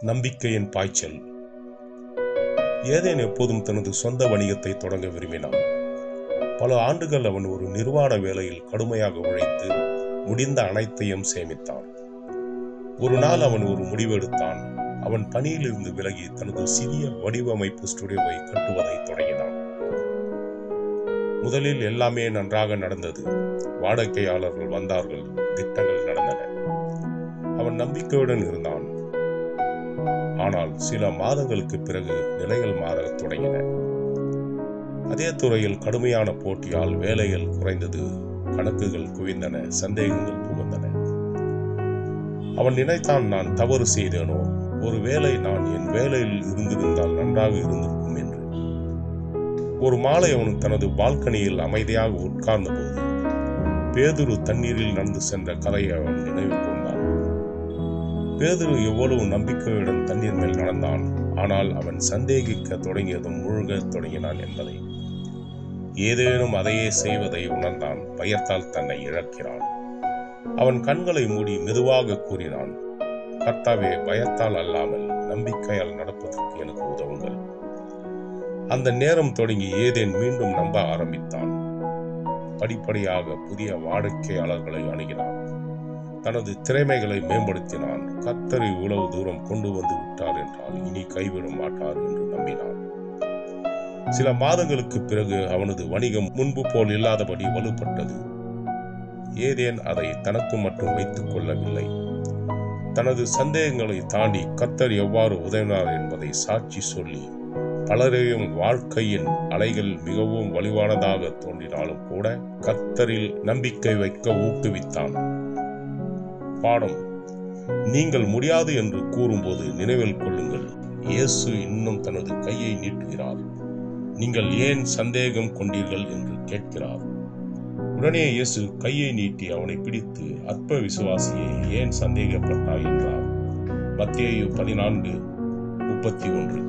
நம்பிக்கையின் பாய்ச்சல். ஏதேன் எப்போதும் தனது சொந்த வணிகத்தை தொடங்க விரும்பினான். பல ஆண்டுகள் அவன் ஒரு நிர்வாண வேலையில் கடுமையாக உழைத்து முடிந்த அனைத்தையும் சேமித்தான். ஒரு நாள் அவன் ஒரு முடிவெடுத்தான். அவன் பணியிலிருந்து விலகி தனது சிறிய வடிவமைப்பு ஸ்டுடியோவை கட்டுவதை தொடங்கினான். முதலில் எல்லாமே நன்றாக நடந்தது. வாடிக்கையாளர்கள் வந்தார்கள், திட்டங்கள் நடந்தன. அவன் நம்பிக்கையுடன் இருந்தான். ஆனால் சில மாதங்களுக்கு பிறகு நிலைகள் மாறத் தொடங்கின. அதே துறையில் கடுமையான போட்டியால் வேலைகள் குறைந்தது, கணக்குகள் குவிந்தன, சந்தேகங்கள் புகுந்தன. அவன் நினைத்தான், நான் தவறு செய்தேனோ, ஒருவேளை நான் என் வேலையில் இருந்திருந்தால் நன்றாக இருந்திருக்கும் என்று. ஒரு மாலை அவன் தனது பால்கனியில் அமைதியாக உட்கார்ந்த போது பேதுரு தண்ணீரில் நடந்து சென்ற கதையை அவன் நினைவு கொண்டான். பேதுரு எவ்வளவு நம்பிக்கையுடன் தண்ணீர் மேல் நடந்தான். ஆனால் அவன் சந்தேகிக்க தொடங்கியதும் முழுகத் தொடங்கினான் என்பதை. ஏதேனும் அதையே செய்வதை உணர்ந்தான். பயத்தால் தன்னை இழக்கிறான். அவன் கண்களை மூடி மெதுவாக கூறினான், கர்த்தாவே, பயத்தால் அல்லாமல் நம்பிக்கையால் நடப்பதற்கு எனக்கு உதவுங்கள். அந்த நேரம் தொடங்கி ஏதேன் மீண்டும் நம்ப ஆரம்பித்தான். படிப்படியாக புதிய வாடிக்கையாளர்களை அணுகினான். தனது திறமைகளை மேம்படுத்தினான். கர்த்தர் இவ்வளவு தூரம் கொண்டு வந்து விட்டார் என்றால் இனி கைவிட மாட்டார் என்று நம்பினான். சில மாதங்களுக்கு பிறகு அவனது வணிகம் முன்பு போல் இல்லாதபடி வலுப்பட்டது. ஏதேன் அதை தனக்கு மட்டும் வைத்துக் கொள்ளவில்லை. தனது சந்தேகங்களை தாண்டி கர்த்தர் எவ்வாறு உதவினார் என்பதை சாட்சி சொல்லி பலரையும் வாழ்க்கையின் அலைகள் மிகவும் வலிவானதாக தோன்றினாலும் கூட கர்த்தரில் நம்பிக்கை வைக்க ஊக்குவித்தான். பாடம்: நீங்கள் முடியாது என்று கூறும்போது நினைவில் கொள்ளுங்கள், இயேசு இன்னும் தனது கையை நீட்டுகிறார். நீங்கள் ஏன் சந்தேகம் கொண்டீர்கள் என்று கேட்கிறார். உடனே இயேசு கையை நீட்டி அவனை பிடித்து, அற்ப விசுவாசியே, ஏன் சந்தேகப்பட்டாய் என்றார். மத்தேயு 14:31.